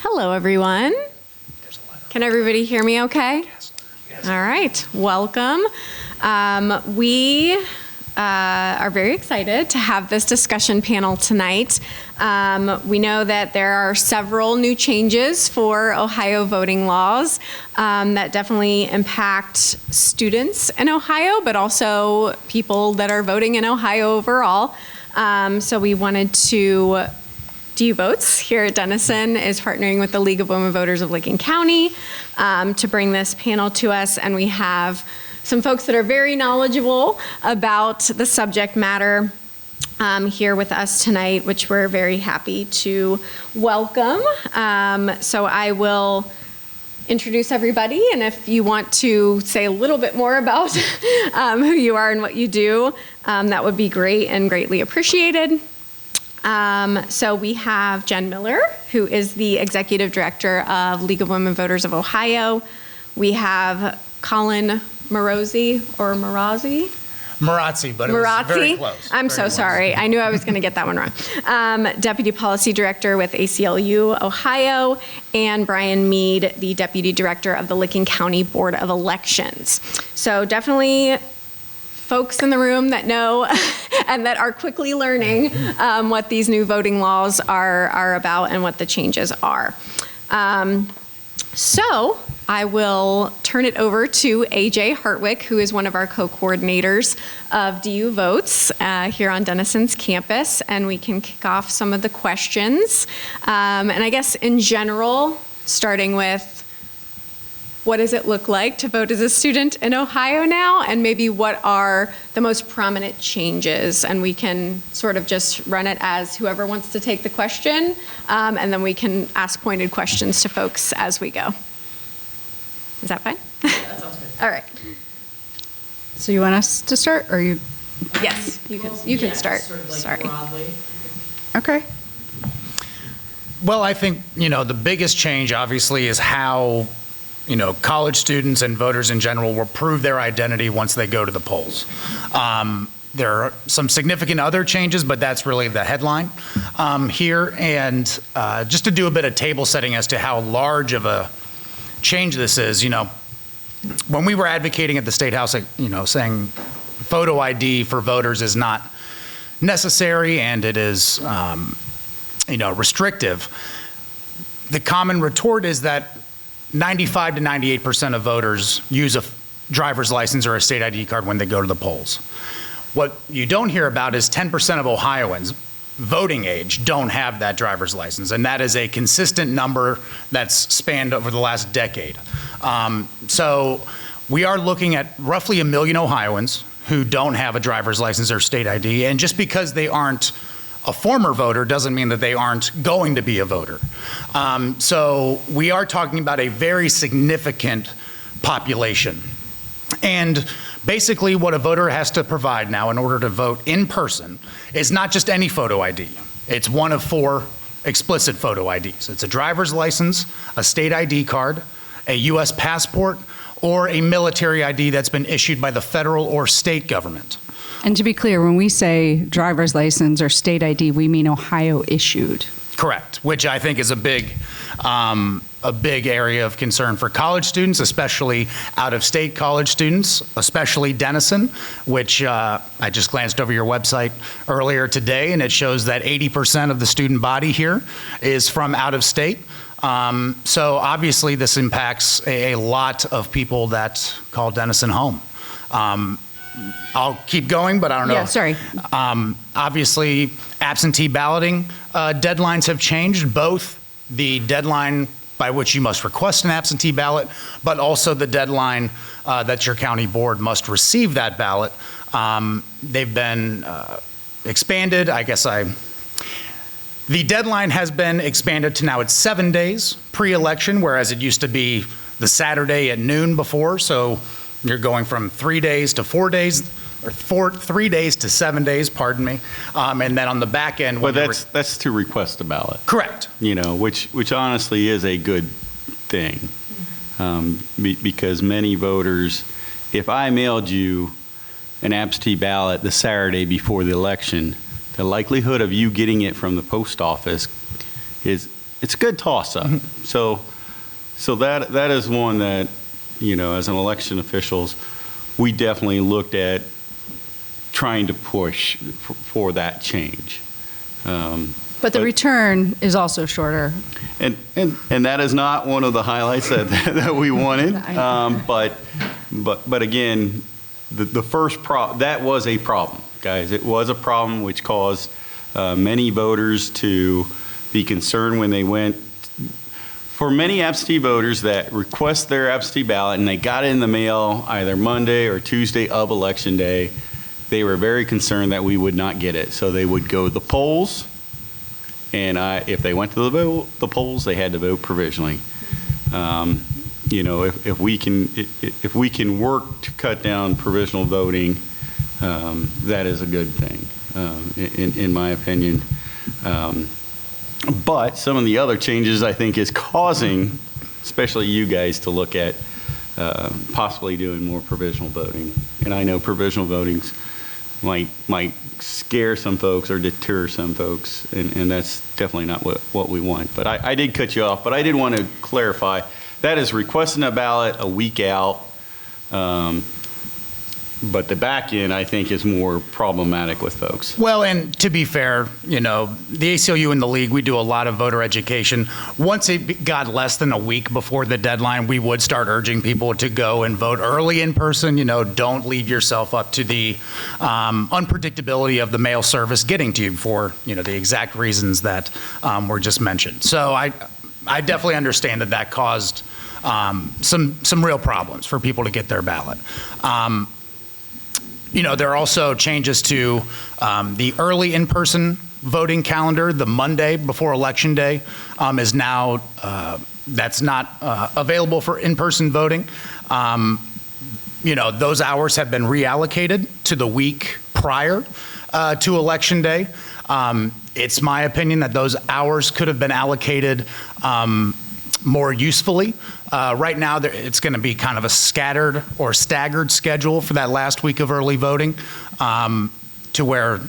Hello, everyone. Can everybody hear me okay? All right, welcome. We are very excited to have this discussion panel tonight. We know that there are several new changes for Ohio voting laws that definitely impact students in Ohio, but also people that are voting in Ohio overall. So we wanted to DU Votes here at Denison is partnering with the League of Women Voters of Licking County to bring this panel to us, and we have some folks that are very knowledgeable about the subject matter here with us tonight, which we're very happy to welcome. So I will introduce everybody, and if you want to say a little bit more about who you are and what you do, that would be great and greatly appreciated. So we have Jen Miller, who is the Executive Director of League of Women Voters of Ohio. We have Collin Marozzi, or Marozzi? Marozzi, but it was very close. I'm so sorry. I knew I was going to get that one wrong. Deputy Policy Director with ACLU, Ohio, and Brian Mead, the Deputy Director of the Licking County Board of Elections. So definitely folks in the room that know and that are quickly learning what these new voting laws are about and what the changes are. So I will turn it over to AJ Hartwick, who is one of our co-coordinators of DU Votes here on Denison's campus, and we can kick off some of the questions. And I guess in general, starting with what does it look like to vote as a student in Ohio now, and maybe what are the most prominent changes, and we can sort of just run it as whoever wants to take the question, and then we can ask pointed questions to folks as we go. Is that fine? Yeah, that sounds good. All right. So you want us to start, or you? Yes, you can start. Sort of like Sorry. broadly. Okay. Well, I think, the biggest change obviously is how, college students and voters in general will prove their identity once they go to the polls. There are some significant other changes, but that's really the headline here. And just to do a bit of table setting as to how large of a change this is, when we were advocating at the State House, saying photo ID for voters is not necessary and it is, restrictive, the common retort is that 95 to 98% of voters use a driver's license or a state ID card when they go to the polls. What you don't hear about is 10% of Ohioans voting age don't have that driver's license, and that is a consistent number that's spanned over the last decade. So we are looking at roughly 1 million Ohioans who don't have a driver's license or state ID, and just because they aren't a former voter doesn't mean that they aren't going to be a voter. So we are talking about a very significant population. And basically what a voter has to provide now in order to vote in person is not just any photo ID. It's one of 4 explicit photo IDs. It's a driver's license, a state ID card, a US passport, or a military ID that's been issued by the federal or state government. And to be clear, when we say driver's license or state ID, we mean Ohio issued. Correct, which I think is a big area of concern for college students, especially out-of-state college students, especially Denison, which I just glanced over your website earlier today, and it shows that 80% of the student body here is from out of state. So obviously this impacts a lot of people that call Denison home. I'll keep going, but I don't know. Yeah, sorry. Obviously, absentee balloting deadlines have changed, both the deadline by which you must request an absentee ballot, but also the deadline that your county board must receive that ballot. They've been expanded. The deadline has been expanded to now it's 7 days pre-election, whereas it used to be the Saturday at noon before. So you're going from 3 days to 4 days, or 3 days to 7 days, pardon me. And then on the back end. But that's to request a ballot. Correct. Which honestly is a good thing. Because many voters, if I mailed you an absentee ballot the Saturday before the election, the likelihood of you getting it from the post office is it's a good toss-up. So that is one that, as an election officials, we definitely looked at trying to push for that change. But the return is also shorter. And that is not one of the highlights that we wanted. But again, the first that was a problem, guys. It was a problem which caused many voters to be concerned when they went. For many absentee voters that request their absentee ballot and they got it in the mail either Monday or Tuesday of Election Day, they were very concerned that we would not get it. So they would go to the polls, and if they went to the polls, they had to vote provisionally. If we can work to cut down provisional voting, that is a good thing, in my opinion. But some of the other changes, I think, is causing, especially you guys, to look at possibly doing more provisional voting. And I know provisional votings might scare some folks or deter some folks, and that's definitely not what we want. But I did cut you off, but I did want to clarify, that is requesting a ballot a week out. But the back end, I think, is more problematic with folks. Well, and to be fair, the ACLU and the league, we do a lot of voter education. Once it got less than a week before the deadline, we would start urging people to go and vote early in person. Don't leave yourself up to the unpredictability of the mail service getting to you for, the exact reasons that were just mentioned. So I definitely understand that caused some real problems for people to get their ballot. There are also changes to the early in-person voting calendar. The Monday before Election Day is now, that's not available for in-person voting. Those hours have been reallocated to the week prior to Election Day. It's my opinion that those hours could have been allocated more usefully. Right now, it's going to be kind of a scattered or staggered schedule for that last week of early voting, to where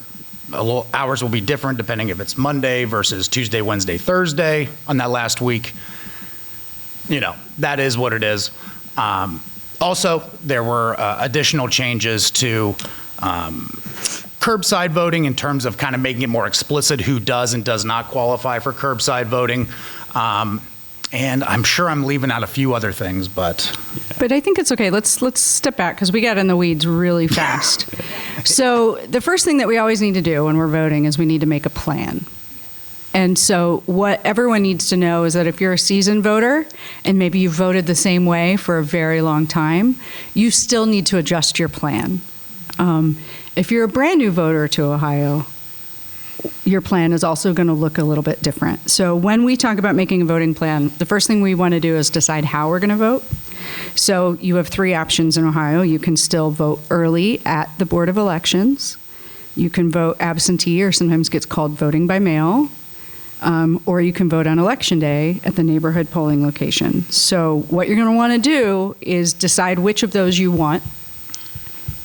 hours will be different depending if it's Monday versus Tuesday, Wednesday, Thursday on that last week. That is what it is. Also, there were additional changes to curbside voting in terms of kind of making it more explicit who does and does not qualify for curbside voting. And I'm sure I'm leaving out a few other things, but I think it's okay. Let's step back because we got in the weeds really fast. So the first thing that we always need to do when we're voting is we need to make a plan. And so what everyone needs to know is that if you're a seasoned voter and maybe you voted the same way for a very long time, you still need to adjust your plan. If you're a brand new voter to Ohio, your plan is also going to look a little bit different. So when we talk about making a voting plan, the first thing we want to do is decide how we're going to vote. So you have three options in Ohio. You can still vote early at the Board of Elections. You can vote absentee, or sometimes gets called voting by mail. Or you can vote on Election Day at the neighborhood polling location. So what you're going to want to do is decide which of those you want,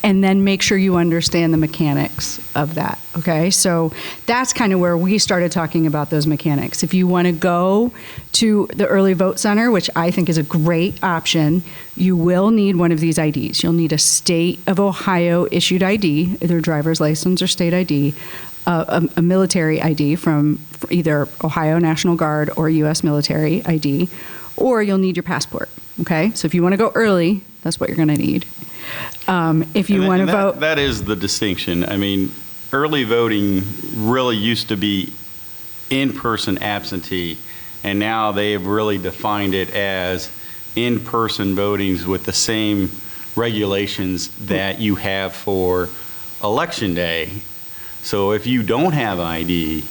and then make sure you understand the mechanics of that, okay? So that's kind of where we started talking about those mechanics. If you want to go to the early vote center, which I think is a great option, you will need one of these IDs. You'll need a state of Ohio issued ID, either driver's license or state ID, a military ID from either Ohio National Guard or U.S. military ID, or you'll need your passport, okay? So if you want to go early, that's what you're going to need. If you want to vote. That is the distinction. I mean, early voting really used to be in-person absentee, and now they've really defined it as in-person votings with the same regulations that you have for Election Day. So if you don't have ID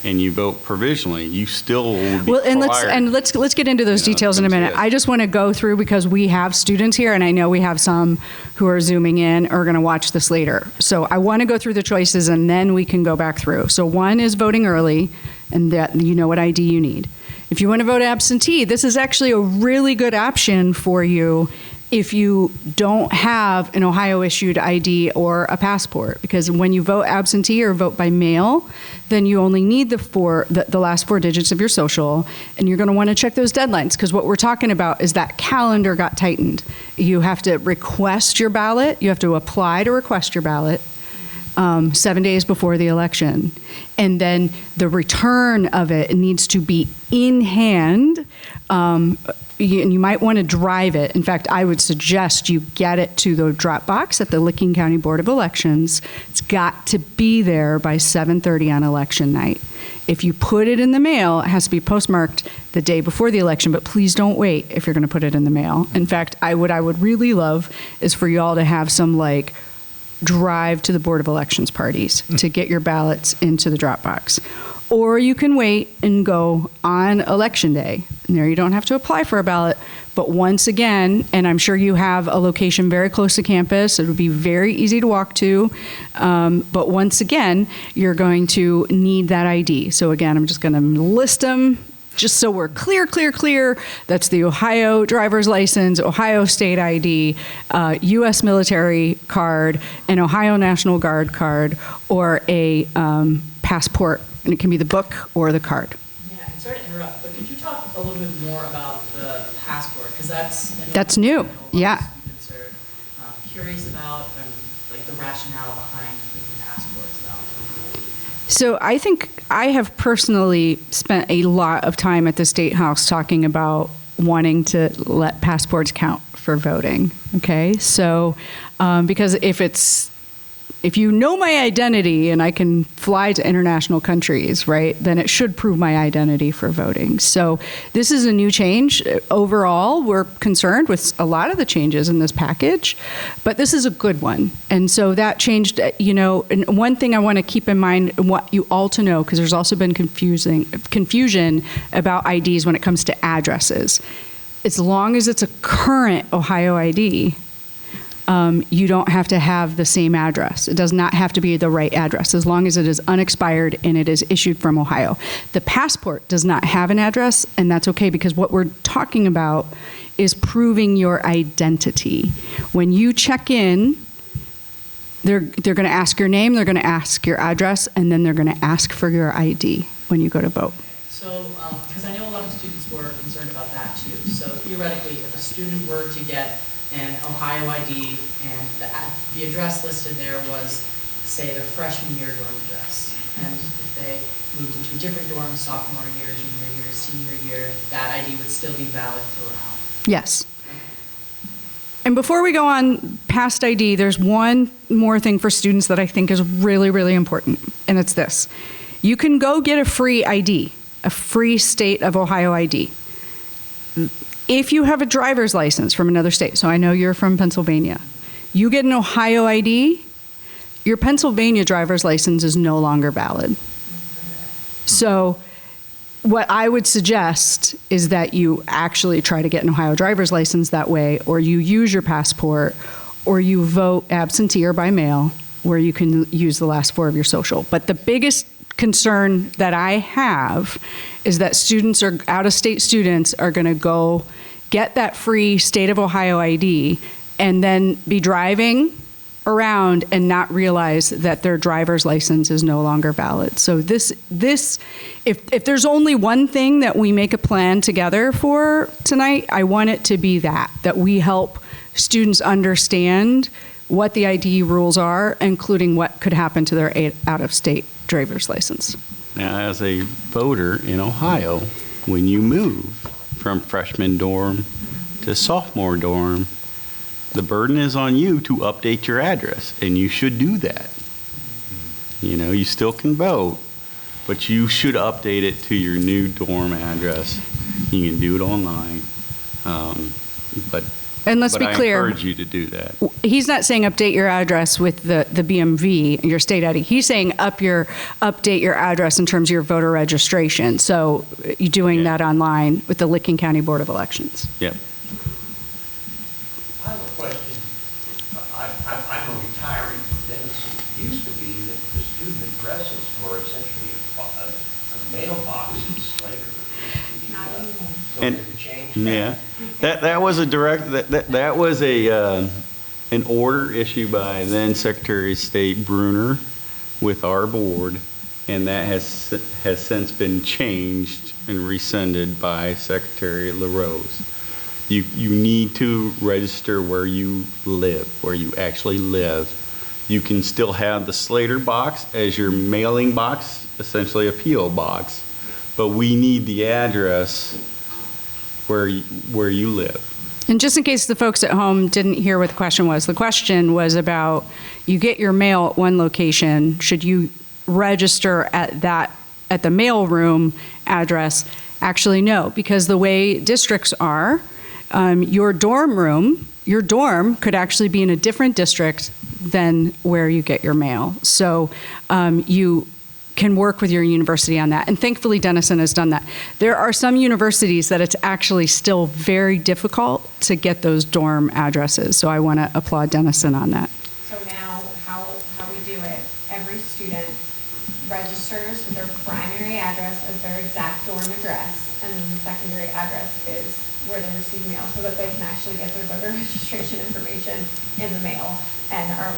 and you vote provisionally, you still will be let's get into those details in a minute. I just want to go through, because we have students here, and I know we have some who are zooming in or going to watch this later. So I want to go through the choices, and then we can go back through. So one is voting early, and that you know what ID you need. If you want to vote absentee, this is actually a really good option for you if you don't have an Ohio-issued ID or a passport, because when you vote absentee or vote by mail, then you only need the last 4 digits of your social, and you're going to want to check those deadlines, because what we're talking about is that calendar got tightened. You have to request your ballot. You have to apply to request your ballot 7 days before the election, and then the return of it needs to be in hand. And you might want to drive it. In fact, I would suggest you get it to the drop box at the Licking County Board of Elections. It's got to be there by 7:30 on election night. If you put it in the mail, it has to be postmarked the day before the election, but please don't wait if you're going to put it in the mail. In fact, what I would really love is for you all to have some drive to the Board of Elections parties to get your ballots into the drop box. Or you can wait and go on election day. And there you don't have to apply for a ballot. But once again, and I'm sure you have a location very close to campus, it would be very easy to walk to. But once again, you're going to need that ID. So again, I'm just going to list them just so we're clear. That's the Ohio driver's license, Ohio state ID, U.S. military card, an Ohio National Guard card, or a passport. And it can be the book or the card. Yeah, I'm sorry to interrupt, but could you talk a little bit more about the passport? Because that's new. Yeah. Students are curious about the rationale behind making passports now. So I think I have personally spent a lot of time at the State House talking about wanting to let passports count for voting. Okay, so because if you know my identity and I can fly to international countries, right, then it should prove my identity for voting. So this is a new change. Overall, we're concerned with a lot of the changes in this package, but this is a good one. And so that changed, and one thing I want to keep in mind, and what you all to know, because there's also been confusion about IDs when it comes to addresses. As long as it's a current Ohio ID, you don't have to have the same address. It does not have to be the right address, as long as it is unexpired and it is issued from Ohio. The passport does not have an address, and that's okay, because what we're talking about is proving your identity. When you check in, they're going to ask your name, they're going to ask your address, and then they're going to ask for your ID when you go to vote. So, because I know a lot of students were concerned about that too. So theoretically, if a student were to get an Ohio ID and the address listed there was, say, their freshman year dorm address, and if they moved into a different dorm, sophomore year, junior year, senior year, that ID would still be valid throughout. Yes. And before we go on past ID, there's one more thing for students that I think is really, really important, and it's this. You can go get a free ID, a free state of Ohio ID. If you have a driver's license from another state, so I know you're from Pennsylvania, you get an Ohio ID, your Pennsylvania driver's license is no longer valid. So what I would suggest is that you actually try to get an Ohio driver's license that way, or you use your passport, or you vote absentee or by mail, where you can use the last 4 of your social. But the biggest concern that I have is that out-of-state students are going to go get that free state of Ohio ID and then be driving around and not realize that their driver's license is no longer valid. So if there's only one thing that we make a plan together for tonight, I want it to be that we help students understand what the ID rules are, including what could happen to their out-of-state driver's license. Now, as a voter in Ohio, when you move from freshman dorm to sophomore dorm, the burden is on you to update your address, and you should do that. You still can vote, but you should update it to your new dorm address. You can do it online, And let's be clear. I encourage you to do that. He's not saying update your address with the BMV, your state ID. He's saying update your address in terms of your voter registration. So you're doing that online with the Licking County Board of Elections. Yep. I have a question. I'm a retiring from Denison. It used to be that the student addresses were essentially a mailbox in Slater. Not anymore. So And, to change. yeah, that was a direct, that was an order issued by then Secretary of State Bruner with our board, and that has since been changed and rescinded by Secretary LaRose. You need to register where you live, where you actually live. You can still have the Slater box as your mailing box, essentially a P.O. box, but we need the address where you live. And just in case the folks at home didn't hear what the question was about you get your mail at one location, should you register at the mail room address? Actually, no, because the way districts are, your dorm could actually be in a different district than where you get your mail. So you can work with your university on that. And thankfully, Denison has done that. There are some universities that it's actually still very difficult to get those dorm addresses. So I want to applaud Denison on that. So now, how we do it, every student registers with their primary address as their exact dorm address, and then the secondary address is where they receive mail, so that they can actually get their voter registration information in the mail. And our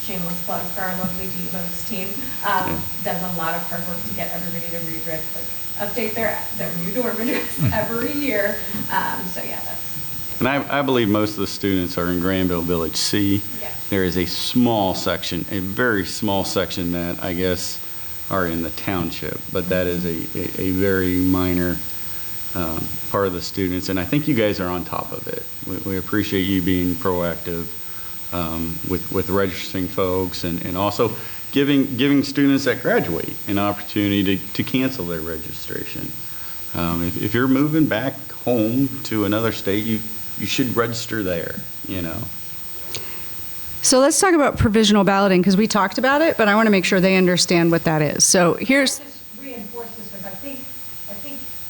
shameless plug for our lovely D-Votes team does a lot of hard work to get everybody to update their new dorm address every year. So yeah, that's. And I believe most of the students are in Granville Village C. Yes. There is a small section, a very small section that I guess are in the township, but that is a very minor part of the students. And I think you guys are on top of it. We appreciate you being proactive with registering folks and also giving students that graduate an opportunity to cancel their registration. If you're moving back home to another state, you should register there, you know. So let's talk about provisional balloting, because we talked about it, but I want to make sure they understand what that is. So here's. Just reinforce this, because I think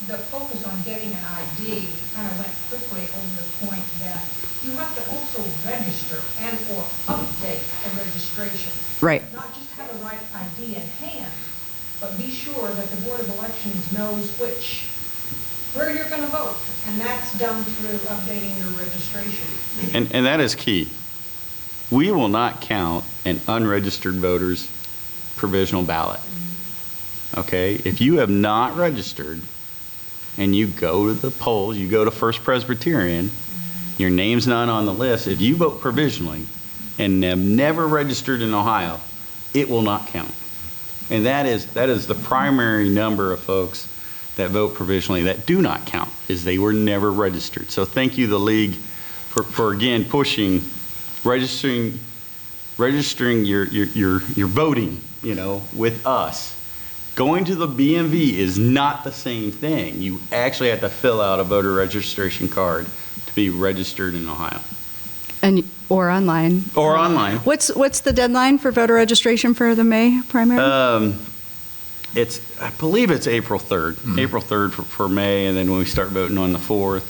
the focus on getting an ID kind of went quickly over the point that you have to also register and/or update a registration. Right. Not just have a right ID in hand, but be sure that the Board of Elections knows where you're going to vote, and that's done through updating your registration. And that is key. We will not count an unregistered voter's provisional ballot. Okay? If you have not registered and you go to the polls, you go to First Presbyterian, your name's not on the list, if you vote provisionally and have never registered in Ohio, it will not count. And that is the primary number of folks that vote provisionally that do not count, is they were never registered. So thank you, the league, for again pushing registering your voting, you know, with us. Going to the BMV is not the same thing. You actually have to fill out a voter registration card to be registered in Ohio. Or online. Or online. What's the deadline for voter registration for the May primary? I believe it's April 3rd. Mm-hmm. April 3rd for May, and then when we start voting on the 4th.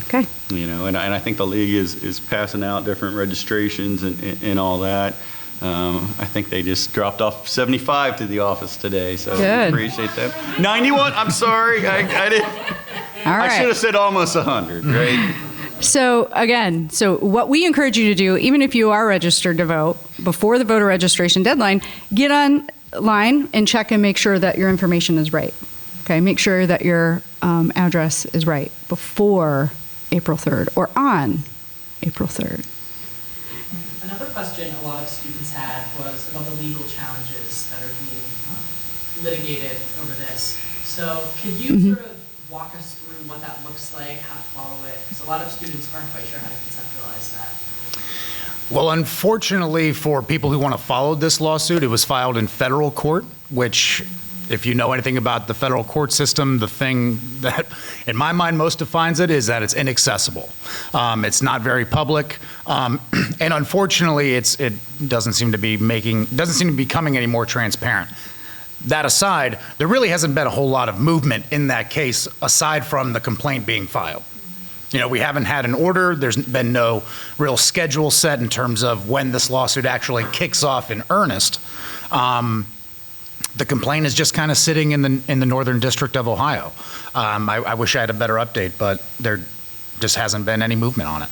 Okay. You know, and I think the league is passing out different registrations and all that. I think they just dropped off 75 to the office today, so I appreciate that. 91, I'm sorry, I didn't. All right. I should have said almost 100, right? So again, what we encourage you to do, even if you are registered to vote, before the voter registration deadline, get online and check and make sure that your information is right. Okay, make sure that your address is right before April 3rd or on April 3rd. Another question a lot of students had was about the legal challenges that are being litigated over this. So could you sort of walk us through what that looks like, how to follow it? Because a lot of students aren't quite sure how to conceptualize that. Well, unfortunately for people who want to follow this lawsuit, it was filed in federal court, which, if you know anything about the federal court system, the thing that, in my mind, most defines it is that it's inaccessible. It's not very public, and unfortunately, it doesn't seem to be becoming any more transparent. That aside, there really hasn't been a whole lot of movement in that case aside from the complaint being filed. You know, we haven't had an order. There's been no real schedule set in terms of when this lawsuit actually kicks off in earnest. The complaint is just kind of sitting in the Northern District of Ohio. I wish I had a better update, but there just hasn't been any movement on it.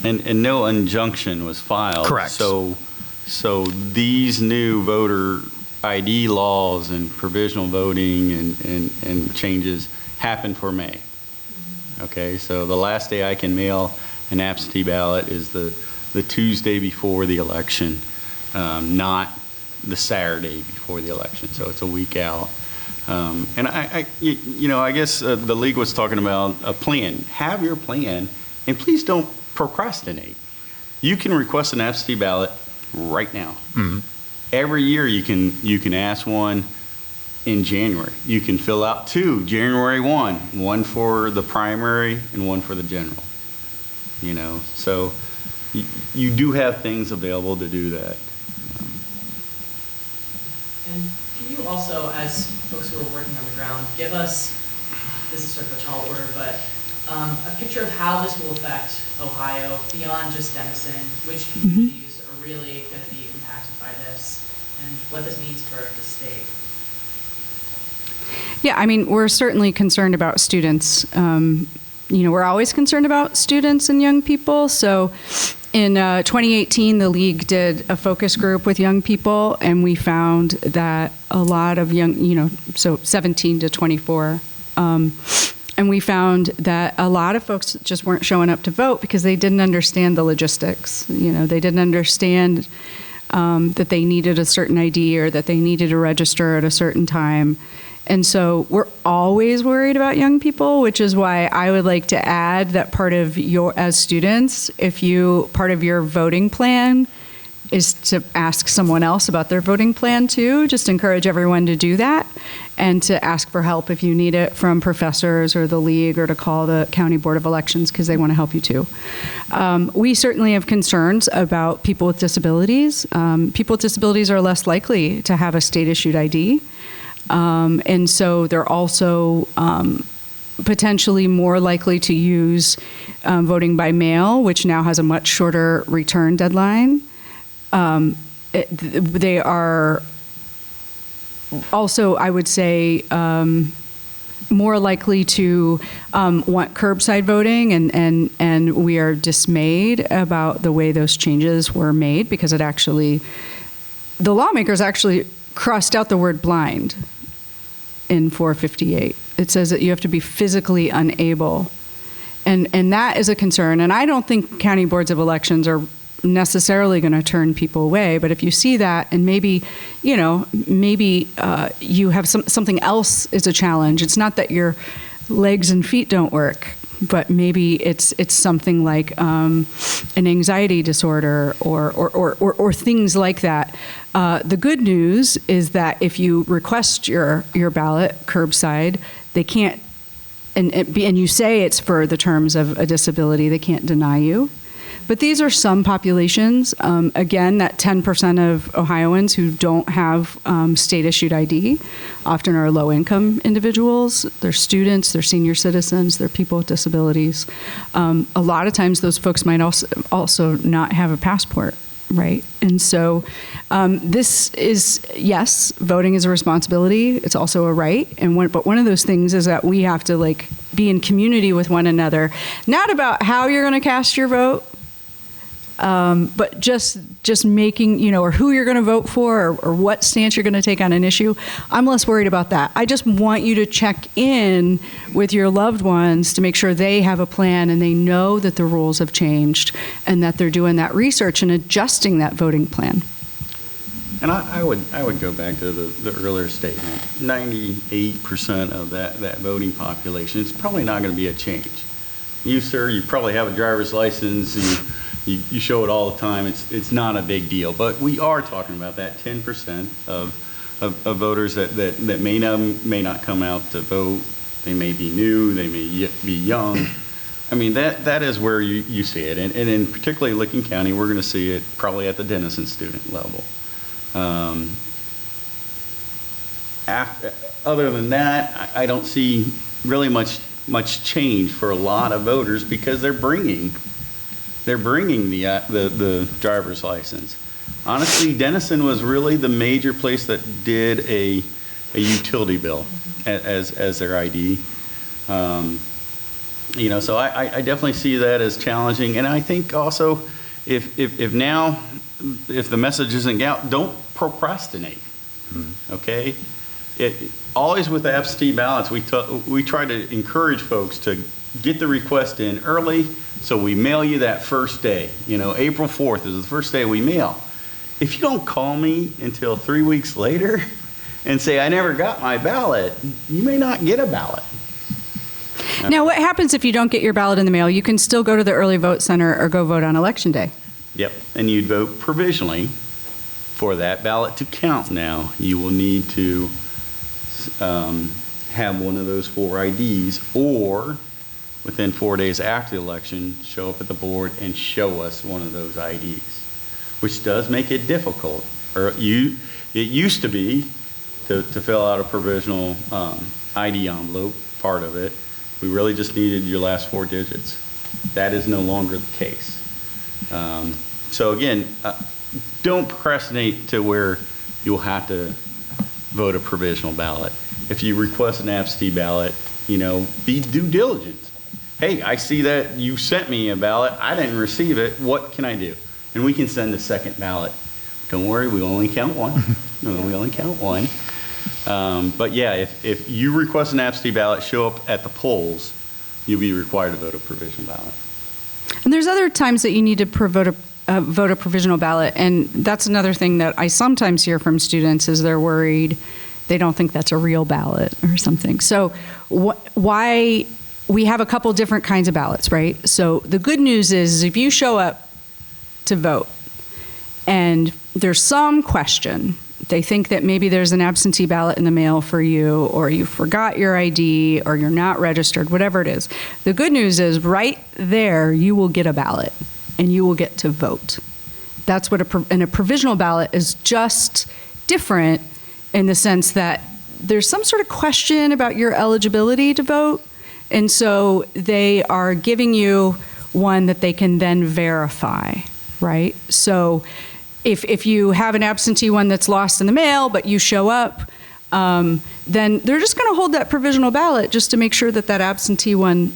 And no injunction was filed. Correct. So these new voter ID laws and provisional voting and changes happen for May. Okay, so the last day I can mail an absentee ballot is the Tuesday before the election, not the Saturday before the election, so it's a week out. And I guess the league was talking about a plan. Have your plan, and please don't procrastinate. You can request an absentee ballot right now. Mm-hmm. Every year you can ask one in January. You can fill out two, January 1 for the primary and one for the general. So you do have things available to do that. And can you also, as folks who are working on the ground, give us, this is sort of a tall order, but a picture of how this will affect Ohio beyond just Denison, which communities are really going to be impacted by this, and what this means for the state? Yeah, I mean, we're certainly concerned about students. We're always concerned about students and young people. So in 2018, the league did a focus group with young people, and we found that a lot of young, so 17 to 24, and we found that a lot of folks just weren't showing up to vote because they didn't understand the logistics. They didn't understand that they needed a certain ID or that they needed to register at a certain time. And so we're always worried about young people, which is why I would like to add that part of as students, part of your voting plan is to ask someone else about their voting plan too. Just encourage everyone to do that and to ask for help if you need it from professors or the league, or to call the County Board of Elections because they want to help you too. We certainly have concerns about people with disabilities. People with disabilities are less likely to have a state-issued ID. And so they're also potentially more likely to use voting by mail, which now has a much shorter return deadline. They are also, I would say, more likely to want curbside voting, and we are dismayed about the way those changes were made, because the lawmakers actually crossed out the word blind in 458. It says that you have to be physically unable. And that is a concern. And I don't think county boards of elections are necessarily going to turn people away. But if you see that, and maybe you have something else is a challenge. It's not that your legs and feet don't work, but maybe it's something like an anxiety disorder or things like that. The good news is that if you request your ballot curbside, they can't, and you say it's for the terms of a disability, they can't deny you. But these are some populations. Again, that 10% of Ohioans who don't have state-issued ID often are low-income individuals. They're students, they're senior citizens, they're people with disabilities. A lot of times those folks might also not have a passport, right? And so this is, yes, voting is a responsibility. It's also a right. But one of those things is that we have to be in community with one another, not about how you're going to cast your vote, but just making, or who you're going to vote for, or what stance you're going to take on an issue. I'm less worried about that. I just want you to check in with your loved ones to make sure they have a plan and they know that the rules have changed and that they're doing that research and adjusting that voting plan. And I would go back to the earlier statement. 98% of that voting population, it's probably not going to be a change. You, sir, you probably have a driver's license, and you show it all the time. It's not a big deal. But we are talking about that 10% of voters that may not come out to vote. They may be new. They may be young. I mean, that is where you see it. And in particularly Licking County, we're going to see it probably at the Denison student level. Other than that, I don't see really much change for a lot of voters, because they're bringing the driver's license. Honestly, Denison was really the major place that did a utility bill as their ID. So I definitely see that as challenging. And I think also if the message isn't out, don't procrastinate. Okay? Always with the absentee ballots, we try to encourage folks to get the request in early, so we mail you that first day. April 4th is the first day we mail. If you don't call me until 3 weeks later and say, I never got my ballot, you may not get a ballot. Now, what happens if you don't get your ballot in the mail? You can still go to the early vote center or go vote on election day. Yep, and you'd vote provisionally. For that ballot to count now, you will need to have one of those 4 IDs, or within 4 days after the election, show up at the board and show us one of those IDs, which does make it difficult. It used to be to fill out a provisional ID envelope, part of it. We really just needed your last 4 digits. That is no longer the case. So again, don't procrastinate to where you'll have to vote a provisional ballot. If you request an absentee ballot, be due diligent. Hey, I see that you sent me a ballot. I didn't receive it. What can I do? And we can send a second ballot. Don't worry, we only count one. No, we only count one. But yeah, if you request an absentee ballot, show up at the polls, you'll be required to vote a provisional ballot. And there's other times that you need to vote a provisional ballot, and that's another thing that I sometimes hear from students is they're worried they don't think that's a real ballot or something. So why we have a couple different kinds of ballots, right? So the good news is if you show up to vote and there's some question, they think that maybe there's an absentee ballot in the mail for you, or you forgot your ID, or you're not registered, whatever it is. The good news is right there you will get a ballot and you will get to vote. That's what and a provisional ballot is just different in the sense that there's some sort of question about your eligibility to vote, and so they are giving you one that they can then verify, right? So if you have an absentee one that's lost in the mail, but you show up, then they're just going to hold that provisional ballot just to make sure that that absentee one,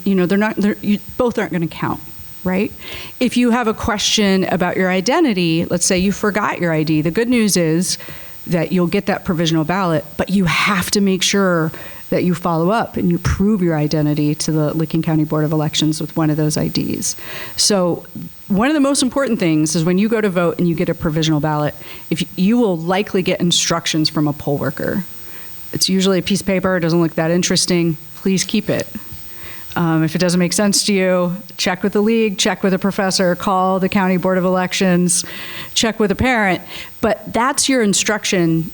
both aren't going to count, right? If you have a question about your identity, let's say you forgot your ID, the good news is that you'll get that provisional ballot, but you have to make sure that you follow up and you prove your identity to the Licking County Board of Elections with one of those IDs. So one of the most important things is when you go to vote and you get a provisional ballot, you will likely get instructions from a poll worker. It's usually a piece of paper, it doesn't look that interesting, please keep it. If it doesn't make sense to you, check with the league, check with a professor, call the County Board of Elections, check with a parent. But that's your instruction.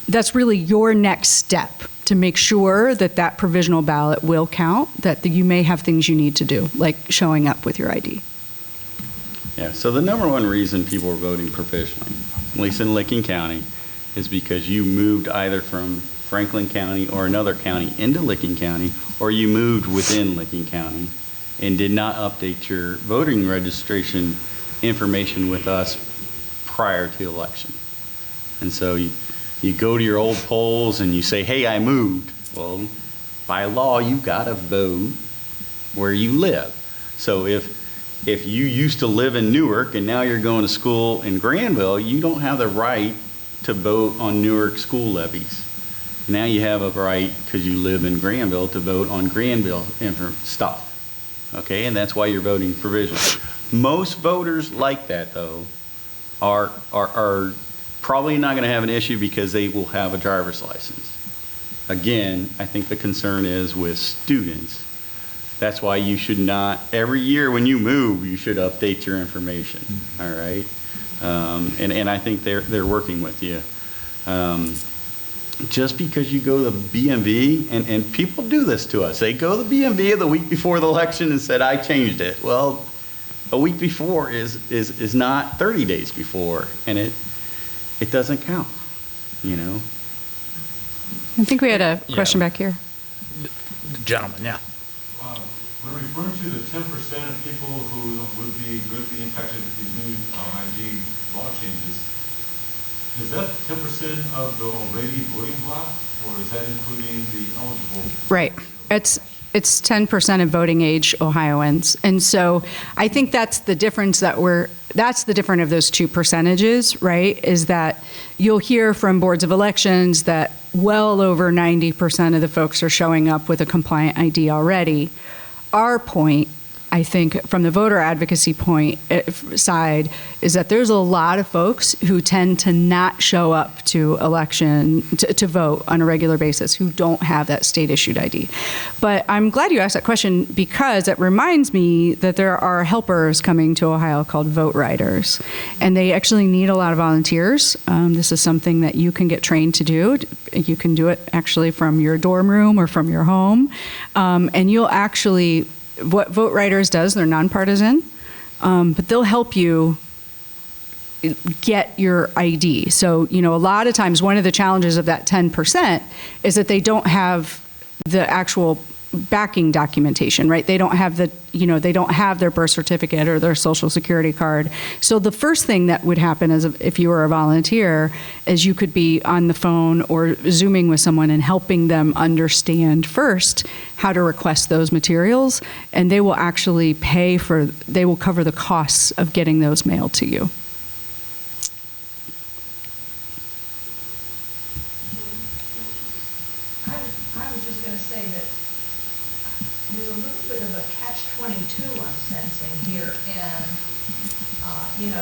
That's really your next step to make sure that that provisional ballot will count, that you may have things you need to do, like showing up with your ID. Yeah, so the number one reason people are voting provisionally, at least in Licking County, is because you moved either from Franklin County or another county into Licking County, or you moved within Licking County and did not update your voting registration information with us prior to election. And so you go to your old polls and you say, hey, I moved. Well, by law, you got to vote where you live. So if you used to live in Newark and now you're going to school in Granville, you don't have the right to vote on Newark school levies. Now you have a right, because you live in Granville, to vote on Granville stuff. Okay, and that's why you're voting provisionally. Most voters like that, though, are probably not going to have an issue because they will have a driver's license. Again, I think the concern is with students. That's why you should not, every year when you move, you should update your information, all right? And I think they're working with you. Just because you go to the BMV, and people do this to us, they go to the BMV the week before the election and said, I changed it. Well, a week before is not 30 days before, and it doesn't count, you know? I think we had a question back here. The gentleman, yeah. When referring to the 10% of people who would be greatly impacted with these new ID law changes, is that 10% of the already voting bloc? or is that including the eligible? Right. It's 10% of voting age Ohioans. And so I think that's the difference that's the difference of those two percentages, right? Is that you'll hear from boards of elections that well over 90% of the folks are showing up with a compliant ID already. Our point, I think, from the voter advocacy side, is that there's a lot of folks who tend to not show up to to vote on a regular basis, who don't have that state-issued ID. But I'm glad you asked that question, because it reminds me that there are helpers coming to Ohio called vote riders, and they actually need a lot of volunteers. This is something that you can get trained to do. You can do it actually from your dorm room or from your home, and you'll actually... What Vote Riders does, they're nonpartisan, but they'll help you get your ID. So, a lot of times one of the challenges of that 10% is that they don't have the actual backing documentation, right? They don't have they don't have their birth certificate or their social security card. So the first thing that would happen is, if you were a volunteer, is you could be on the phone or Zooming with someone and helping them understand first how to request those materials, and they will actually they will cover the costs of getting those mailed to you. I was just going to say that there's a little bit of a catch-22 I'm sensing here, and,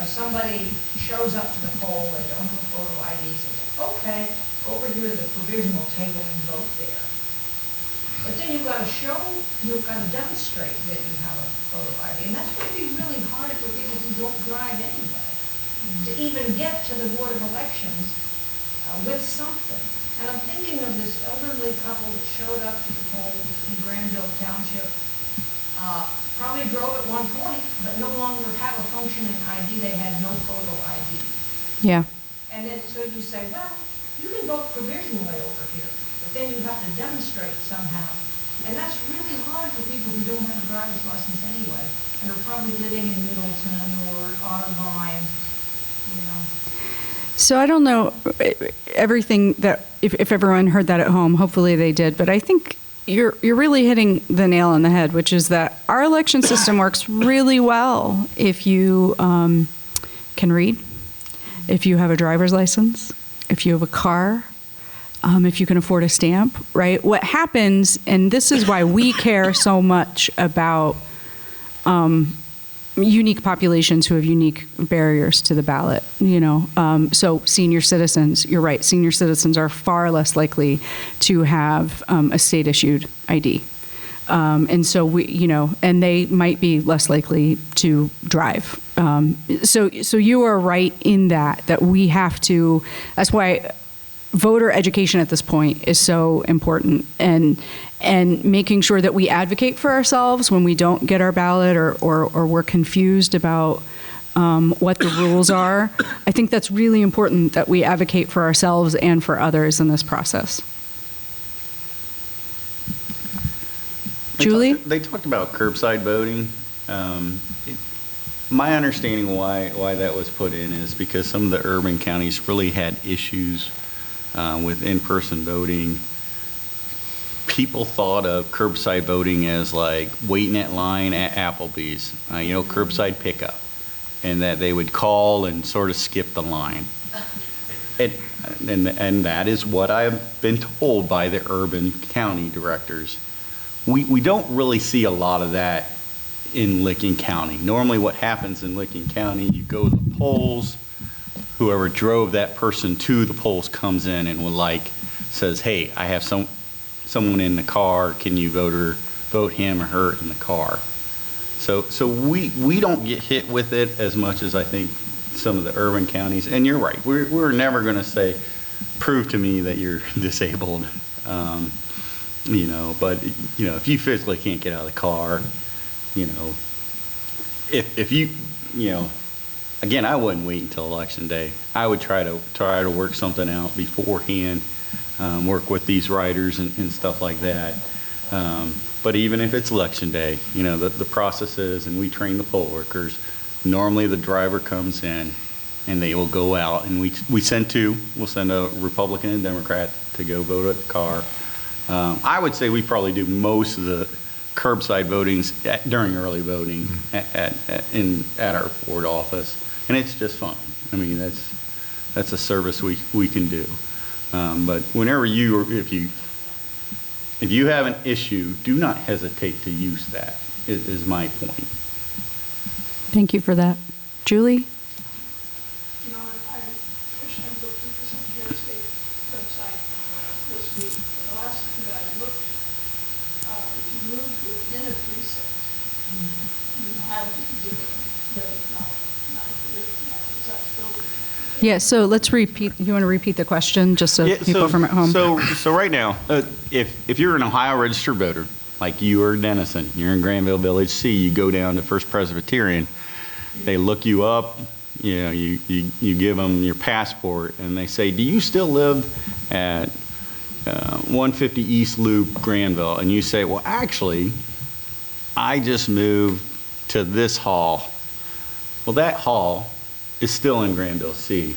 somebody shows up to the poll, they don't have a photo ID, says, okay, over here to the provisional table and vote there. But then you've got to demonstrate that you have a photo ID, and that's going to be really hard for people who don't drive anyway, to even get to the Board of Elections with something. And I'm thinking of this elderly couple that showed up to the polls in Granville Township, probably drove at one point, but no longer have a functioning ID. They had no photo ID. Yeah. And then, so you say, well, you can vote provisionally over here, but then you have to demonstrate somehow. And that's really hard for people who don't have a driver's license anyway, and are probably living in Middleton or Otterbein, So I don't know everything that, if everyone heard that at home, hopefully they did, but I think you're really hitting the nail on the head, which is that our election system works really well if you can read, if you have a driver's license, if you have a car, if you can afford a stamp, right? What happens, and this is why we care so much about unique populations who have unique barriers to the ballot, So senior citizens, you're right, senior citizens are far less likely to have a state-issued ID. And so and they might be less likely to drive. So you are right in that we have to, that's why voter education at this point is so important, and making sure that we advocate for ourselves when we don't get our ballot or we're confused about what the rules are. I think that's really important, that we advocate for ourselves and for others in this process. Julie? They talked about curbside voting. My understanding why that was put in is because some of the urban counties really had issues with in-person voting. People thought of curbside voting as like waiting at line at Applebee's, curbside pickup, and that they would call and sort of skip the line. And that is what I've been told by the urban county directors. We don't really see a lot of that in Licking County. Normally what happens in Licking County, you go to the polls, whoever drove that person to the polls comes in and says, hey, I have someone in the car, can you vote him or her in the car? So we don't get hit with it as much as I think some of the urban counties. And you're right, we're never going to say, prove to me that you're disabled, but if you physically can't get out of the car, if you again, I wouldn't wait until election day. I would try to work something out beforehand, work with these riders and stuff like that. But even if it's election day, the process is, and we train the poll workers, normally the driver comes in, and they will go out, and we send two. We'll send a Republican and Democrat to go vote at the car. I would say we probably do most of the curbside votings during early voting at our board office, and it's just fun. I mean, that's a service we can do. But whenever if you have an issue, do not hesitate to use that, is my point. Thank you for that. Julie? You know, I wish I looked at the Secretary of State website this week. The last time that I looked, if you moved within a precinct, you had to give it not a provision. Is that still? Yeah, so let's repeat. You want to repeat the question just so people from at home? So right now, if you're an Ohio registered voter, like you or Denison, you're in Granville Village C, you go down to First Presbyterian, they look you up, you give them your passport, and they say, do you still live at 150 East Loop, Granville? And you say, well, actually, I just moved to this hall. Well, that hall is still in Granville C.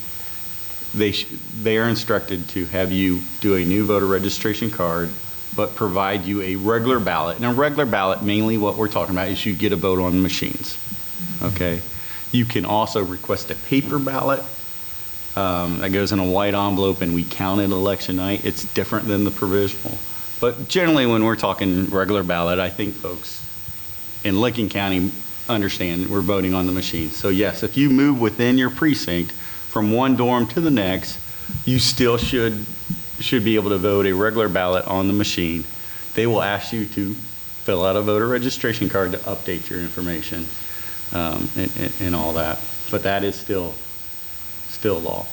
They are instructed to have you do a new voter registration card, but provide you a regular ballot. And a regular ballot, mainly what we're talking about is you get a vote on the machines, okay? You can also request a paper ballot that goes in a white envelope, and we count it election night. It's different than the provisional. But generally, when we're talking regular ballot, I think folks in Licking County understand we're voting on the machines. So yes, if you move within your precinct from one dorm to the next, you still should be able to vote a regular ballot on the machine. They will ask you to fill out a voter registration card to update your information and all that. But that is still law. I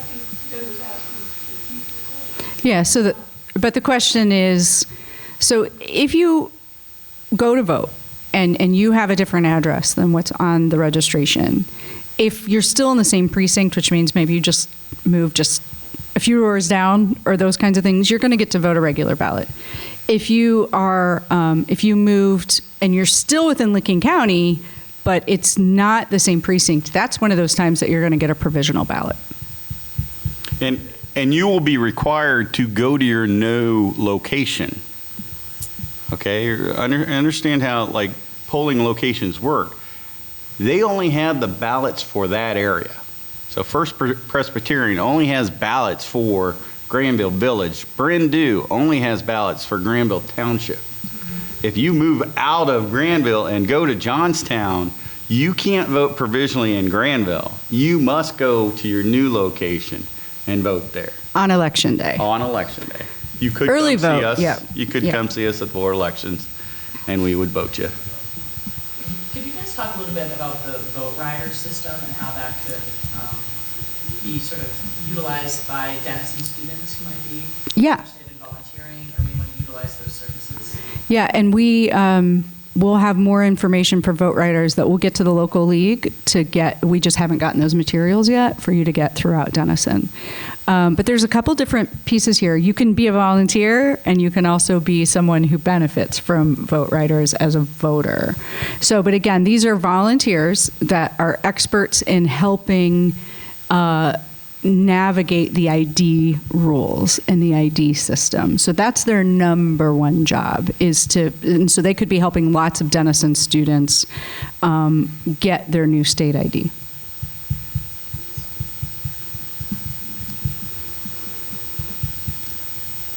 think Jen was asking to repeat the question. Yeah, but the question is, so if you go to vote and you have a different address than what's on the registration, if you're still in the same precinct, which means maybe you just moved just a few doors down or those kinds of things, you're going to get to vote a regular ballot. If you moved and you're still within Licking County, but it's not the same precinct, that's one of those times that you're going to get a provisional ballot. And you will be required to go to your new location. Okay, understand how like polling locations work. They only have the ballots for that area. So First Presbyterian only has ballots for Granville Village. Brindle only has ballots for Granville Township. If you move out of Granville and go to Johnstown, you can't vote provisionally in Granville. You must go to your new location and vote there. On election day. On election day. You could early come vote, see us. yeah. You could come see us at the board elections, and we would vote you. Could you guys talk a little bit about the vote rider system and how that could be sort of utilized by Denison students who might be interested in volunteering or may want to utilize those services? Yeah, and we'll have more information for vote riders that we'll get to the local league to get. We just haven't gotten those materials yet for you to get throughout Denison. But there's a couple different pieces here. You can be a volunteer, and you can also be someone who benefits from vote riders as a voter. So, but again, these are volunteers that are experts in helping navigate the ID rules and the ID system. So that's their number one job, and so they could be helping lots of Denison students get their new state ID.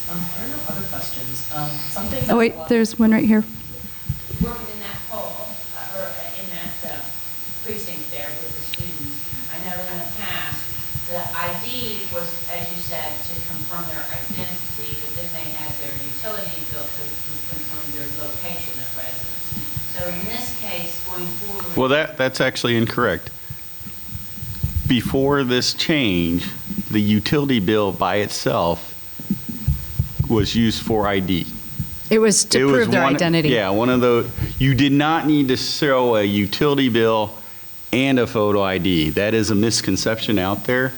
There are no other questions. Something. Oh wait, there's one right here. Working in that poll, or in that precinct there with the students, I know in the past, the ID was, as you said, to confirm their identity, but then they had their utility bill to confirm their location of residence. So in this case, going forward. Well, that's actually incorrect. Before this change, the utility bill by itself was used for ID. It was to prove their identity. Yeah, one of those. You did not need to show a utility bill and a photo ID. That is a misconception out there.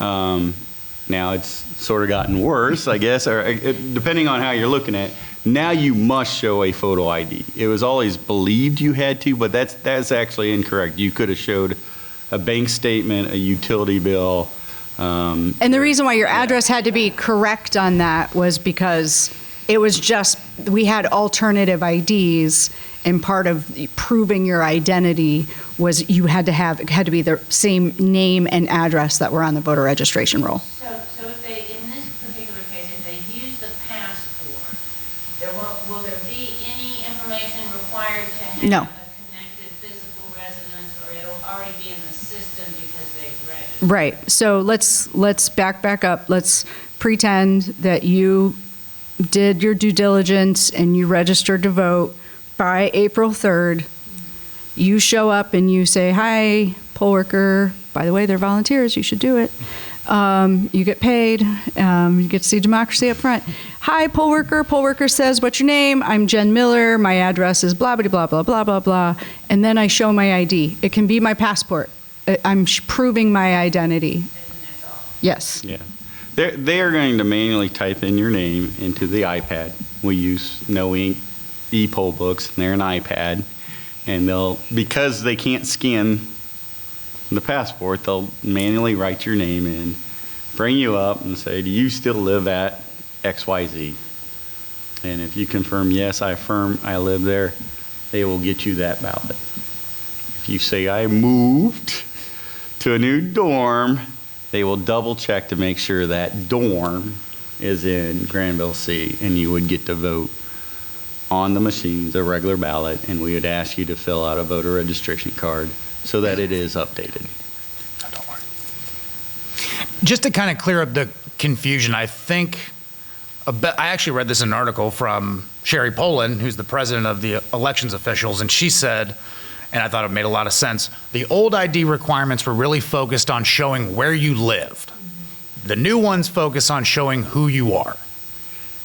Now it's sort of gotten worse, I guess, or depending on how you're looking at it. Now you must show a photo ID. It was always believed you had to, but that's actually incorrect. You could have showed a bank statement, a utility bill. And the reason why your address had to be correct on that was because it was just, we had alternative IDs, and part of proving your identity was you had to have, it had to be the same name and address that were on the voter registration roll. So if they, in this particular case, if they use the passport, will there be any information required to have No. a connected physical residence, or it'll already be in the system because they've registered? Right, so let's back up. Let's pretend that you did your due diligence and you registered to vote by April 3rd. You show up and you say, hi, poll worker, by the way, they're volunteers, you should do it. You get paid, you get to see democracy up front. Hi, poll worker says, what's your name? I'm Jen Miller, my address is blah, blah, blah, blah, blah, blah, blah. And then I show my ID. It can be my passport. I'm proving my identity. Yes. Yeah. They are going to manually type in your name into the iPad. We use no ink e-poll books, and they're an iPad. And they'll, because they can't scan the passport, they'll manually write your name in, bring you up and say, do you still live at XYZ? And if you confirm, yes, I affirm I live there, they will get you that ballot. If you say, I moved to a new dorm, they will double check to make sure that dorm is in Granville C, and you would get to vote on the machines, a regular ballot, and we would ask you to fill out a voter registration card so that it is updated. Oh, don't worry. Just to kind of clear up the confusion, I think, I actually read this in an article from Sherry Polin, who's the president of the elections officials, and she said, and I thought it made a lot of sense, the old ID requirements were really focused on showing where you lived. The new ones focus on showing who you are.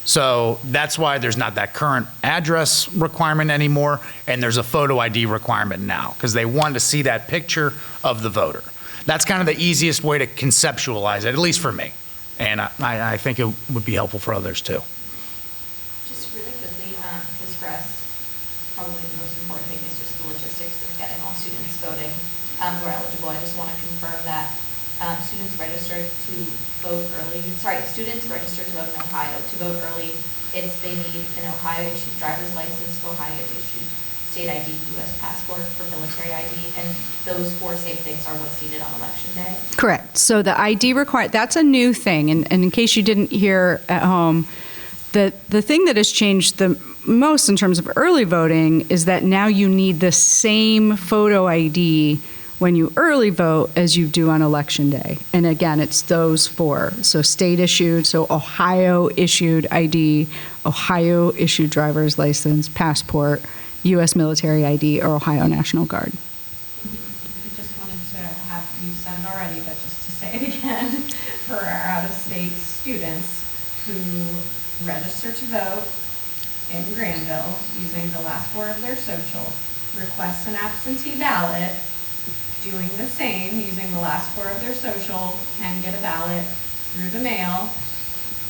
So that's why there's not that current address requirement anymore, and there's a photo ID requirement now, because they want to see that picture of the voter. That's kind of the easiest way to conceptualize it, at least for me. And I think it would be helpful for others too. Just really quickly, because for us, probably the most important thing is just the logistics of getting all students voting who are eligible. I just want to confirm that students registered to vote early, students registered to vote in Ohio to vote early, they need an Ohio issued driver's license, Ohio issued state ID, U.S. passport for military ID, and those four same things are what's needed on election day. Correct. So the ID that's a new thing, and in case you didn't hear at home, the thing that has changed the most in terms of early voting is that now you need the same photo ID when you early vote as you do on election day. And again, it's those four. So state issued, so Ohio issued ID, Ohio issued driver's license, passport, U.S. military ID, or Ohio National Guard. I just wanted to have you said it already, but just to say it again, for our out-of-state students who register to vote in Granville using the last four of their social, request an absentee ballot, doing the same, using the last four of their social, can get a ballot through the mail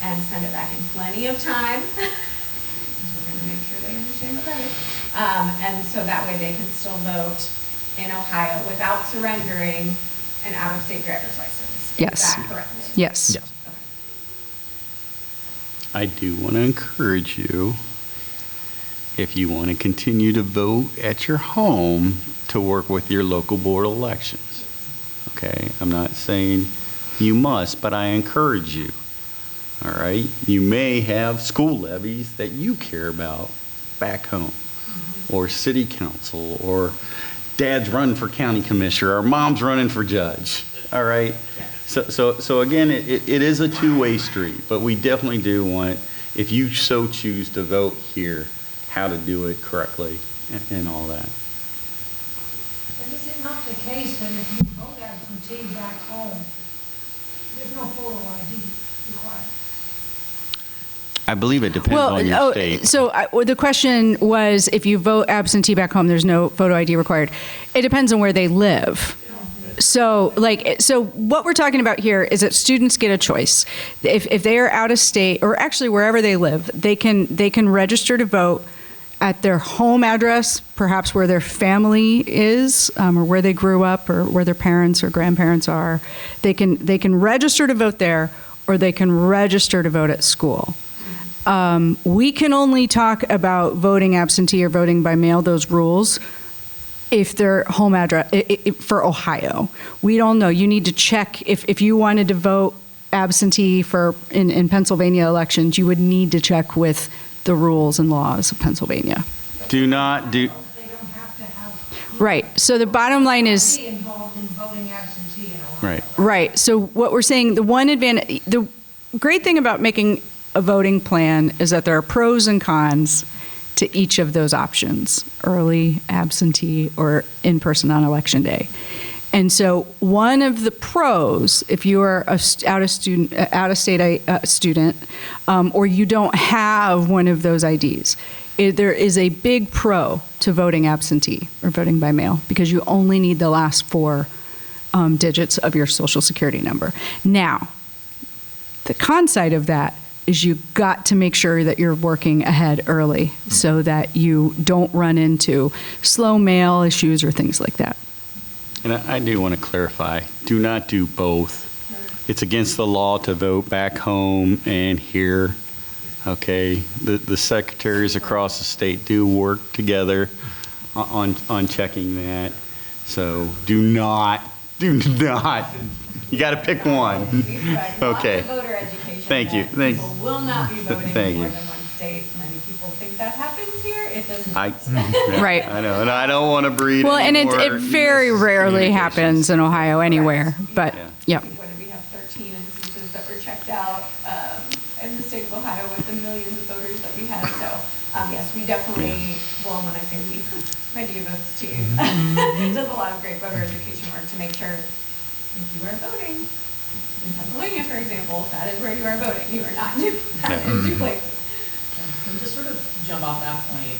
and send it back in plenty of time. We're going to make sure they understand what that is. And so that way they can still vote in Ohio without surrendering an out-of-state driver's license. Yes. Is that correct? Yes. Yes. I do want to encourage you, if you want to continue to vote at your home, to work with your local board of elections. Okay? I'm not saying you must, but I encourage you. All right? You may have school levies that you care about back home, or city council, or dad's running for county commissioner, or mom's running for judge. All right? So again, it is a two-way street, but we definitely do want, if you so choose to vote here, how to do it correctly and all that. But is it not the case that if you vote absentee back home, there's no photo ID required? I believe it depends on your state. So the question was, if you vote absentee back home, there's no photo ID required. It depends on where they live. So what we're talking about here is that students get a choice. If they are out of state, or actually wherever they live, they can register to vote at their home address, perhaps where their family is, or where they grew up, or where their parents or grandparents are. They can register to vote there, or they can register to vote at school. We can only talk about voting absentee or voting by mail, those rules, if their home address, for Ohio. We don't know. You need to check if you wanted to vote absentee in Pennsylvania elections, you would need to check with the rules and laws of Pennsylvania. Do not do. They don't have to have. Right. So the bottom line is. Be involved in voting absentee in Ohio. Right. Right. So what we're saying, the great thing about making a voting plan is that there are pros and cons to each of those options: early, absentee, or in person on election day. And so one of the pros, if you are out-of-state student, or you don't have one of those IDs, there is a big pro to voting absentee or voting by mail, because you only need the last 4 digits of your social security number. Now, the con side of that is you got to make sure that you're working ahead early so that you don't run into slow mail issues or things like that. And I do want to clarify, do not do both. It's against the law to vote back home and here, okay? The secretaries across the state do work together on checking that. So do not, you got to pick one. Okay. Voter education. Thank you. People will not be voting Thank in more you. than one state. Many people think that happens here. It doesn't. Right. I know, and I don't want to breed Well, and any it more very rarely miscommunications. happens in Ohio anywhere, but, yeah. When we have 13 instances that were checked out in the state of Ohio with the millions of voters that we had. So, yes, we definitely, well, when I say we, my votes team does a lot of great voter education work to make sure if you are voting in Pennsylvania, for example, that is where you are voting. You are not in two places. And to sort of jump off that point,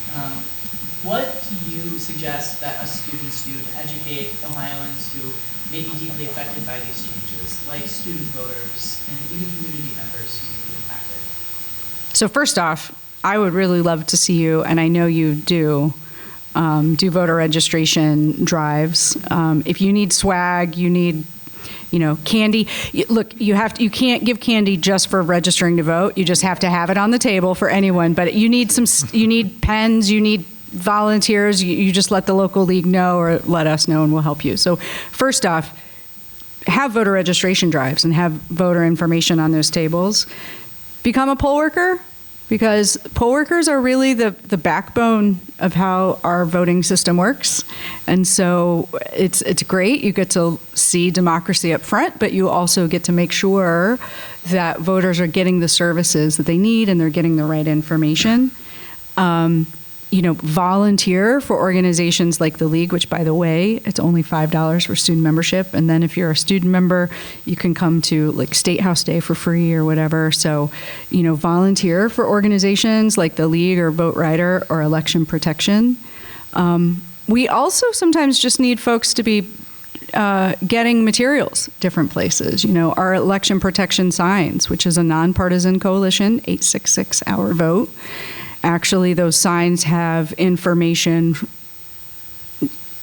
what do you suggest that us students do to educate Ohioans who may be deeply affected by these changes, like student voters and even community members who may be impacted? So first off, I would really love to see you, and I know you do voter registration drives. If you need swag, you need candy. Look, you can't give candy just for registering to vote. You just have to have it on the table for anyone. But you need you need pens, you need volunteers. You just let the local league know or let us know, and we'll help you. So first off, have voter registration drives and have voter information on those tables. Become a poll worker, because poll workers are really the backbone of how our voting system works. And so it's great. You get to see democracy up front, but you also get to make sure that voters are getting the services that they need and they're getting the right information. Volunteer for organizations like the League, which, by the way, it's only $5 for student membership. And then if you're a student member, you can come to like State House Day for free or whatever. So, volunteer for organizations like the League or Vote Rider or Election Protection. We also sometimes just need folks to be getting materials different places. Our election protection signs, which is a nonpartisan coalition, 866 Our Vote. Actually, those signs have information.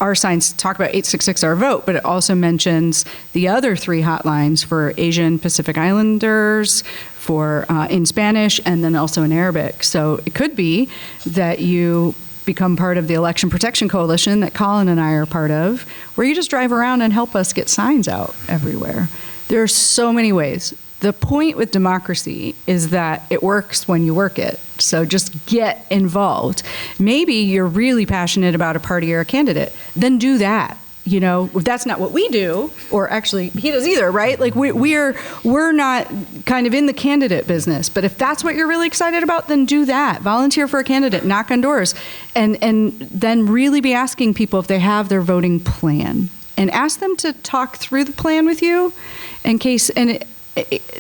Our signs talk about 866 Our Vote, but it also mentions the other 3 hotlines for Asian Pacific Islanders, for in Spanish, and then also in Arabic. So it could be that you become part of the Election Protection Coalition that Collin and I are part of, where you just drive around and help us get signs out everywhere. There are so many ways. The point with democracy is that it works when you work it. So just get involved. Maybe you're really passionate about a party or a candidate, then do that. That's not what we do, or actually he does either, right? Like we're not kind of in the candidate business, but if that's what you're really excited about, then do that. Volunteer for a candidate, knock on doors, and then really be asking people if they have their voting plan, and ask them to talk through the plan with you in case,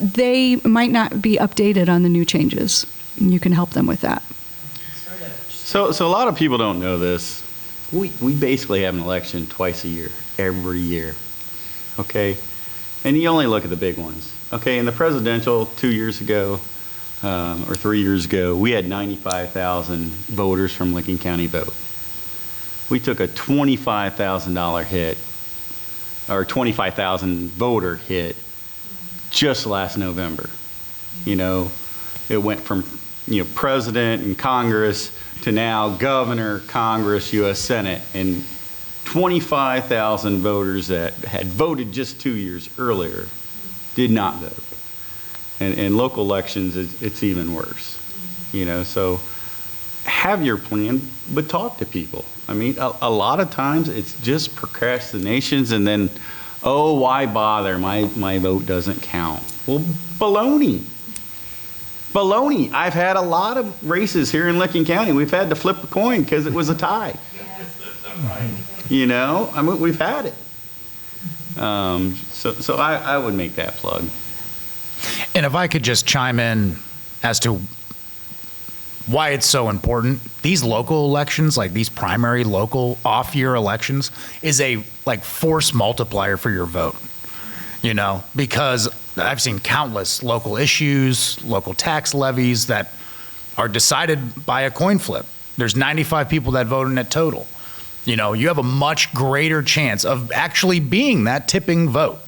they might not be updated on the new changes. You can help them with that. So a lot of people don't know this. We basically have an election twice a year, every year, okay? And you only look at the big ones, okay? In the presidential 2 years ago, or 3 years ago, we had 95,000 voters from Lincoln County vote. We took a $25,000 hit, or 25,000 voter hit, just last November. You know, it went from, you know, president and Congress to now governor, Congress, U.S. Senate, and 25,000 voters that had voted just 2 years earlier did not vote. And local elections, it's even worse. You know, so have your plan, but talk to people. I mean, a lot of times it's just procrastinations and then, oh, why bother? My vote doesn't count. Well, baloney. Baloney. I've had a lot of races here in Lincoln County. We've had to flip a coin because it was a tie. You know, I mean, we've had it. So I would make that plug. And if I could just chime in as to why it's so important, these local elections, like these primary local off-year elections, is a like force multiplier for your vote. You know, because I've seen countless local issues, local tax levies that are decided by a coin flip. There's 95 people that vote in it total. You know, you have a much greater chance of actually being that tipping vote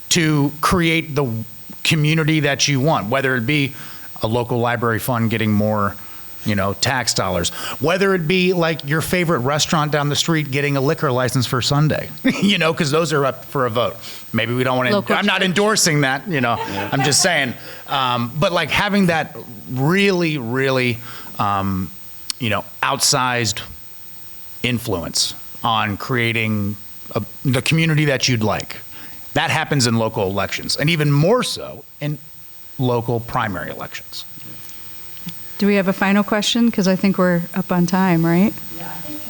to create the community that you want, whether it be a local library fund getting more, you know, tax dollars, whether it be like your favorite restaurant down the street getting a liquor license for Sunday, you know, because those are up for a vote. Maybe we don't want to, I'm not endorsing that, you know, I'm just saying, but like having that really, really, you know, outsized influence on creating the community that you'd like. That happens in local elections, and even more so in local primary elections. Do we have a final question? Because I think we're up on time, right? Yeah, I think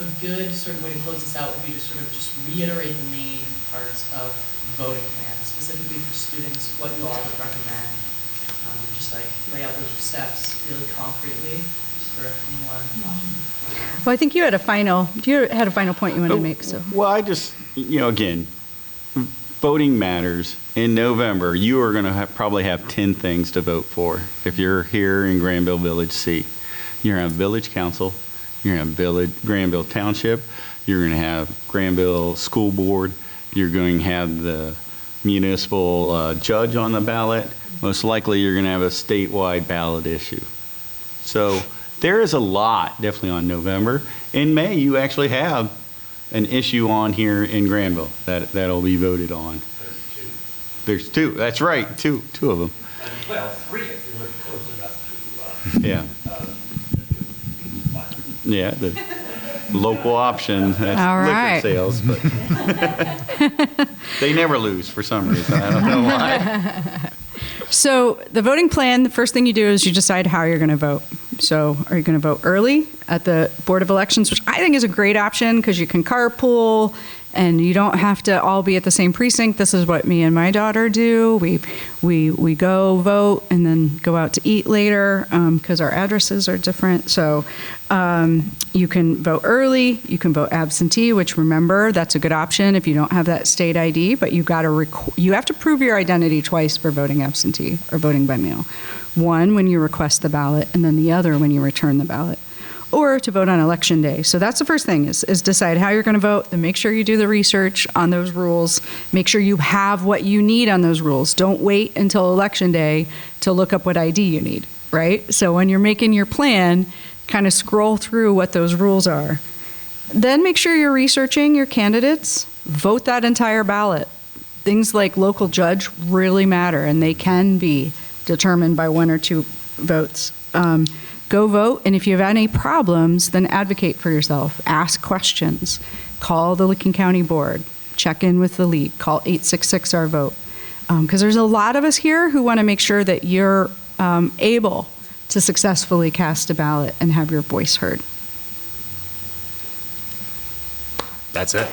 a good sort of way to close this out would be to sort of just reiterate the main parts of voting plans, specifically for students, what you all would recommend, just like lay out those steps really concretely, just for anyone watching. Well, I think you had a final point you wanted to make. So. Well, I just, you know, again, voting matters. In November, you are going to probably have 10 things to vote for if you're here in Granville Village C. You're going to have Village Council, you're going to have Granville Township, you're going to have Granville School Board, you're going to have the municipal judge on the ballot. Most likely you're going to have a statewide ballot issue. So there is a lot definitely on November. In May, you actually have an issue on here in Granville that'll be voted on. There's two. That's right. Two of them. Well, three if you live close enough to. Yeah. Yeah. The local option. That's all right. Liquor sales, but they never lose for some reason. I don't know why. So the voting plan, the first thing you do is you decide how you're going to vote. So are you going to vote early at the Board of Elections, which I think is a great option because you can carpool and you don't have to all be at the same precinct. This is what me and my daughter do. We go vote and then go out to eat later because our addresses are different. So you can vote early. You can vote absentee, which remember, that's a good option if you don't have that state ID, but you have to prove your identity twice for voting absentee or voting by mail. One when you request the ballot and then the other when you return the ballot. Or to vote on election day. So that's the first thing is decide how you're going to vote, then make sure you do the research on those rules. Make sure you have what you need on those rules. Don't wait until election day to look up what ID you need, right? So when you're making your plan, kind of scroll through what those rules are. Then make sure you're researching your candidates. Vote that entire ballot. Things like local judge really matter, and they can be determined by one or two votes. Go vote, and if you have any problems, then advocate for yourself. Ask questions. Call the Lincoln County Board. Check in with the league. Call 866-OUR-VOTE. Because there's a lot of us here who want to make sure that you're able to successfully cast a ballot and have your voice heard. That's it.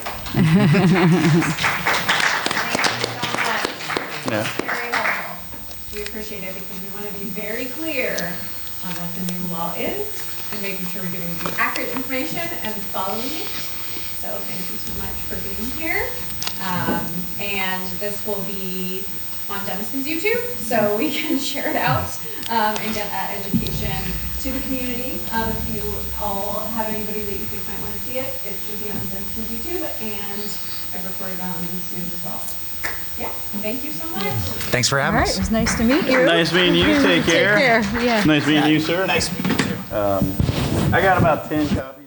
Yeah. Very helpful. We appreciate it because we want to be very clear on what the new law is and making sure we're giving you accurate information and following it. So thank you so much for being here. And this will be on Denison's YouTube, so we can share it out and get that education to the community. If you all have anybody that you think might want to see it, it should be on Denison's YouTube, and I've recorded on Zoom as well. Yeah, thank you so much. Thanks for All having right, us. it was nice to meet you. Nice meeting you. Take care. Take care. Yeah. Nice meeting you, sir. Nice meeting you too. I got about 10 copies.